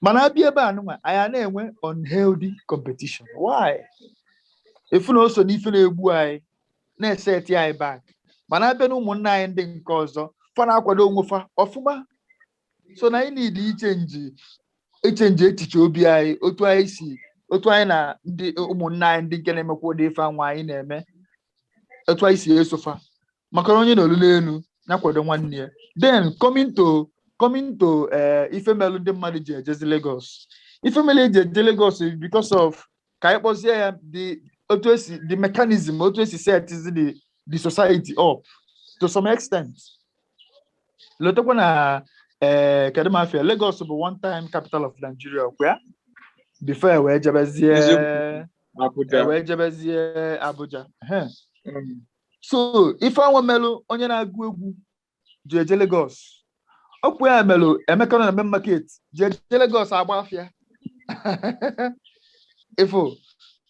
Mana abịa ebe a nụnwa anyị na-enwe unhealthy competition. Why? Efu na o so n'ife na-egbu anyị na-eseti anyị back. Mana abịa na ụmụnna anyị ndị nke ọzọ fa na-akwado onwe fa ọfụma. So na anyị need ichenji echiche obi anyị otu anyị na ndị ụmụnna anyị ndị nke na-emekwa ụdị ife anwa anyị na-eme otu anyị si esofa maka onye na olulu elu na-akwado nwanne ya. Then coming to ife melu ndị mmadụ ji ejezi Lagos. Ife melu eji eje Lagos because of ka anyị kpọzie ya the mechanism otu esi set the society up to some extent. Lotekwa na kedu mafia Lagos bụ one time capital of Nigeria kwa before wee jebezie Abuja. So ife anwa melu onye na-agụ egwu ji eje Lagos. Okwu ya melu Emeka na main market ji eje Lagos agba afịa.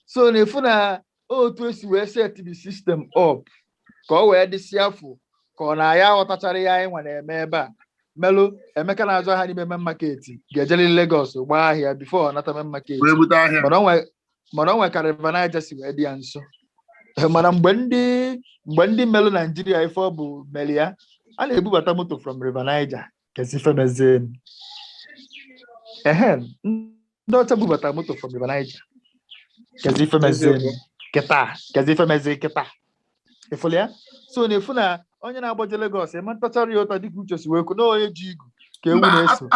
So na-efu na otu esi wee set the system up ka o wee dịsị afọ ka ọ na ya ghọtachara ya anyị nwa na-eme ebe a. Melu Emeka na-azụ ahịa n'ime main market ga-ejeli Lagos gbaa ahịa before ọ nata main market. Mana ọ nwe ka River si wee dị ya nso. Mana mgbe ndị melu Nigeria ife ọ bụ meli ya a na-ebubata moto from River Niger kezi femeze. Ndị ọcha bubata moto from River Niger kezi femeze kịta. Ifụlụ ya? So na-efu na onye na-agbaje Lagos eme ntachara ya ụta dịka uche si wee kwu na onye ji igu ka ewu na-eso.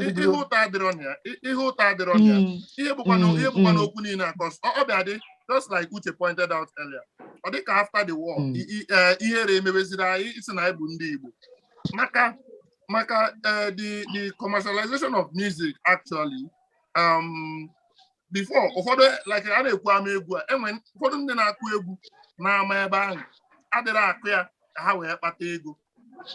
Ihe ụta adịrọ ya. Ihe bụkwa n'okwu niile akọs. Ọ bịa dị just like Uche pointed out earlier. Ọ dị ka after the war ihere emebeziri anyị isi na anyị bụ ndị Igbo. Maka the commercialization of music actually before ụfọdụ like a na-ekwu ama egwu a enwe ụfọdụ ndị na-akụ egwu na-ama ebe ahụ adịrị akụ ya ka ha wee kpata ego.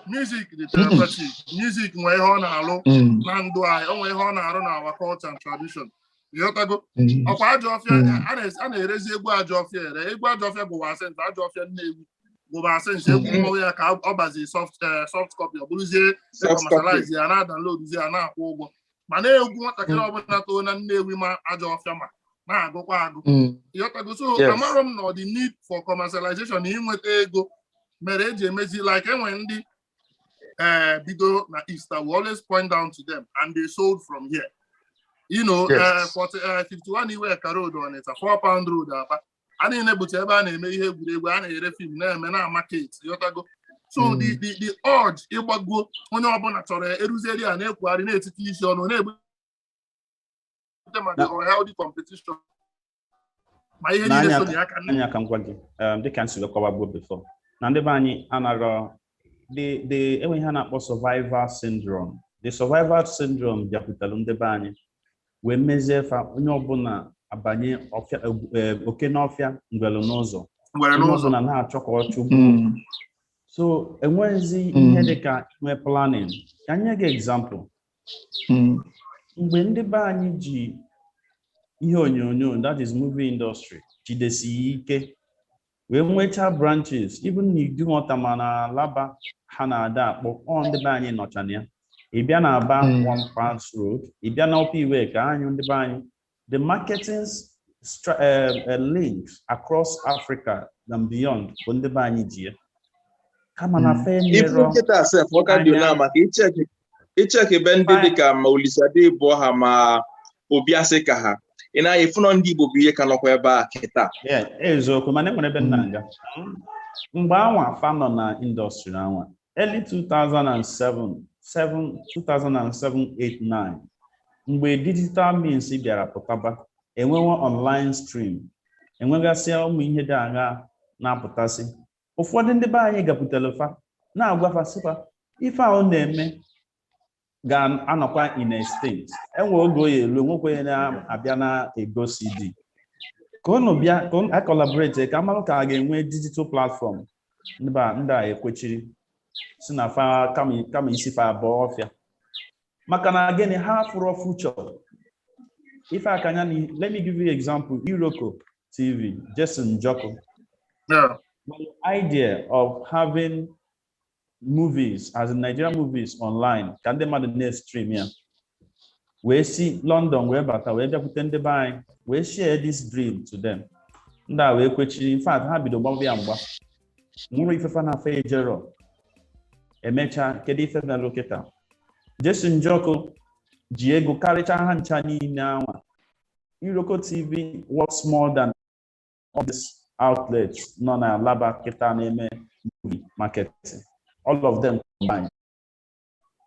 Music dị therapeutic. Music nwee ihe ọ na-alụ na ndụ anyị, o nwee ihe ọ na-arụ na our culture and tradition. Ịghọtago? Ọkwa Ajọfịa a na-erezi egwu Ajọfịa ere. Egwu Ajọfịa bụ Asensị, Ajọfịa Nnewi bụ Asensị. Egwu mmọnwụ ya ka ọ bazi soft copy ọ bụrụzie commercialize ya na-download ya na-akwụ ụgwọ. Mana egwu nwatakịrị ọbụla too na Nnewi ma Ajọfịa ma na-agụkwa agụ. Ịghọtago? So amarọ m na the need for commercialization na ịnweta ego mere eji emezi like enwe ndị bido na Easter, we always point down to them and they sold from here. 51 Iweka Road on it, a 4-pound road. A na-ebucha ebe a na-eme ihe egwuregwu, a na-ere film na-eme na market. Yotago. So the urge ịgbago onye ọbụla chọrọ eruzieri a na-ekwugharị na-etiti isi ọnụ na-ebute ma healthy competition. Ma ihe niile so ya ka ngwa gị dịka nsi lekọwa gboo before na ndị be anyị anaghị enweghị ha na-akpọ survival syndrome. The survival syndrome bịakwutere ndị be anyị wee mezie fa onye ọbụla abanye oke n'ọfịa ngwelu n'ụzọ ọbụla na-achọ ka ọ chụgbuo. So enweghịzi ihe dịka nwe planning. Ka nye gị example, mgbe ndị be anyị ji ihe onyonyo, that is movie industry, jidesi ike wee nwechaa branches even na Idumota ma na Alaba ha na-ada akpọ ndị be anyị nọcha na ya. Ị bịa na Aba One Pass Road, ị bịa na Upper Iwe ka anyị ndị be anyị, the marketing links across Africa and beyond bụ ndị be anyị ji ya. Kama na fe nyero ichek ebe ndị dịka ma Olisade bụ ha ma Obiase ka ha ị na-efu na ndị Igbo bụ ihe ka nọkwa ebe a kịta. Eziokwu, mana enwere ebe nna nga mgbe anwa fa nọ na industry na anwa early 2007, 8-9 mgbe digital means bịara pụtaba enwewe online stream enwegasị ụmụ ihe dị agha na-apụtasị. Ụfọdụ ndị be anyị gapụtara fa na-agwafa sịfa ife ahụ na-eme ga-anọkwa in a state. Enwe oge oyi elu nwekwenye na-abịa na ego CD ka unu bịa ka collaborate ka amalụ ka a ga-enwe digital platform. Ndị a ekwechiri si na fa kama isi fa abụọ ọfịa maka na gịnị ha fụrụ future ife akanya. Let me give you example. Iroko TV, Jason Joko Yeah. But the idea of having movies, as in Nigerian movies online, can they manage stream here? We see London, where bata, where they buy, we share this dream to them. That we kwechiri, in fact, ha bido gbawa mgba. Mụrụ ifefa na afa ejero. Emecha, kedu ife na loketa. Jesu Njoku ji ego karịcha ha ncha niile anwa. Iroko TV works more than all these outlets nọ na Alaba kịta na-eme movie marketing. All of them combined.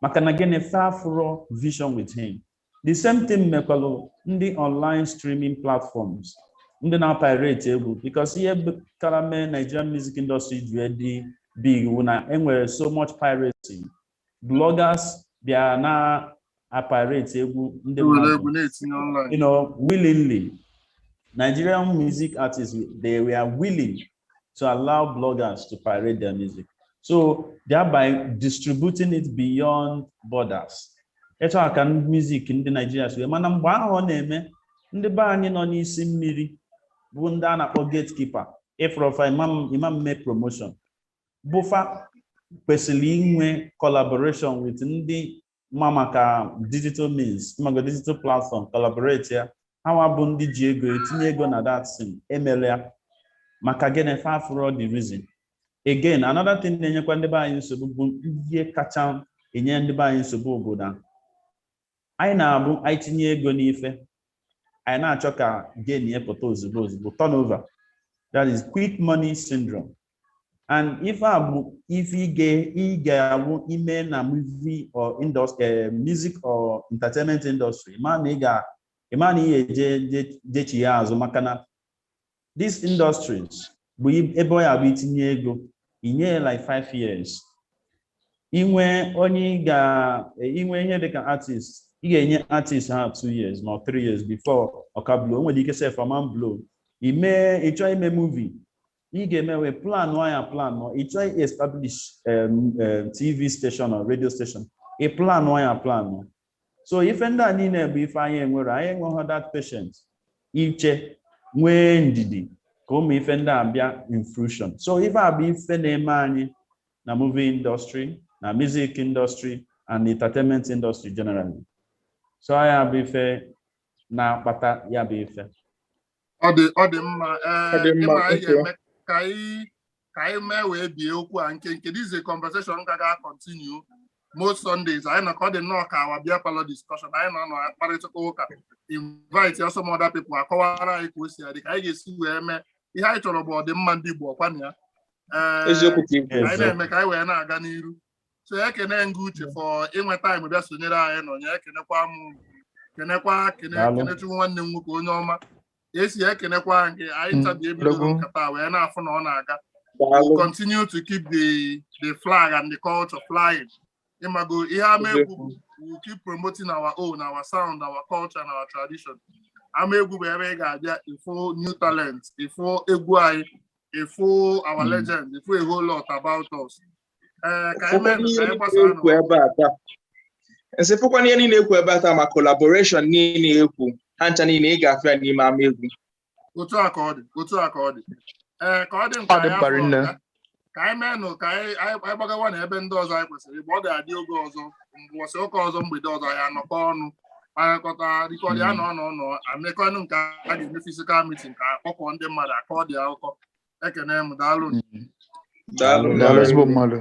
Maka na gịnị fafuro vision with him. The same thing mekwalo ndị online streaming platforms. Ndị na-pirate egwu because ihe kara mee Nigerian music industry ji dị big na enwere so much piracy. Bloggers bịa na pirate egwu ndị mmadụ, willingly. Nigerian music artists, they were willing to allow bloggers to pirate their music. So thereby distributing it beyond borders. Eto aka music in the Nigeria so mana mgbe ahụ na-eme ndị be anyị nọ n'isi mmiri bụ ndị a na-akpọ gatekeeper ifrofa imam make promotion bụfa kwesịrị inwe collaboration with ndị maka digital means maka digital platform collaborate ya ha bụ ndị ji ego etinye ego na that thing emele ya maka gịnị for all the reason. Again, another thing na-enyekwa ndị be anyị nsogbu bụ ihe kacha enye ndị be anyị nsogbu obodo anyị na-abụ anyị tinye ego n'ife anyị na-achọ ka gain ya pụta ozugbo ozugbo turnover, that is quick money syndrome. And if ị ga-abụ ime na movie or industry, music or entertainment industry, ịma na ihe jechi ya azụ maka na these industries bụ ebe ọ ya bụ itinye ego inye like 5 years. Inwe ihe dịka artist, ị ga-enye artist ha 2 years ma 3 years before ọkablo o nwere ike sef man blow. Ịchọ ime movie, ị ga-emewe plan ịchọ establish TV station or radio station, plan. So ife ndị a niile bụ ife anyị enweghị that patient iche nwee ndidi ka ụmụ ife ndị a bịa in fruition. So ife a bụ ife na-eme anyị na movie industry, na music industry and entertainment industry generally. So ya bụ ife na-akpata ya bụ ife. Ọ dị mma. Ịma anyị ga-eme ka anyị mee wee bie okwu a nke this is a conversation ga continue most Sundays. Anyị nọ ka ọ dị nnọọ ka awa bịa palọ discussion. Anyị nọ kparịta ụka, invite some other people akọwara anyị ka o si adị ka anyị ga-esi wee mee ihe anyị chọrọ bụ ọdịmma ndị Igbo ọkwa na ya. Anyị na-eme ka anyị wee na-aga n'iru. So ekene ngụ uche for inwe time bịa sonyere anyị nọ nye ekenekwa m kenechukwu nwanne m nwoke onye ọma esi ekenekwa nke anyị tabi ebido nkata wee na-afụ na ọ na-aga. We'll continue to keep the flag and the culture flying. Imago ihe Ama Egwu, we'll keep promoting our own, our sound, our culture and our tradition. Ama Egwu bụ ebe ị ga-abịa ifo new talent, ifo egwu anyị, ifo our legend, ifo a whole lot about us. Nsefukwa ihe niile ekwu ebe ata ma collaboration niile ekwu ha ncha niile ị ga-afụ ya n'ime Ama Egwu. Otu a ka ọ dị. Ka ọ dị nke anyị ka anyị menụ ka anyị gbagawa na ebe ndị ọzọ anyị kwesịrị ịgba ọ ga-adị oge ọzọ mbọsị ụka ọzọ mgbede ọzọ ya anọkọ ọnụ kparịkọta rikọdị anọ amekọnụ nke a ga-eme physical meeting ka akpọkọ ndị mmadụ akọ dị akụkọ. Ekene m daalụ ezigbo mmadụ.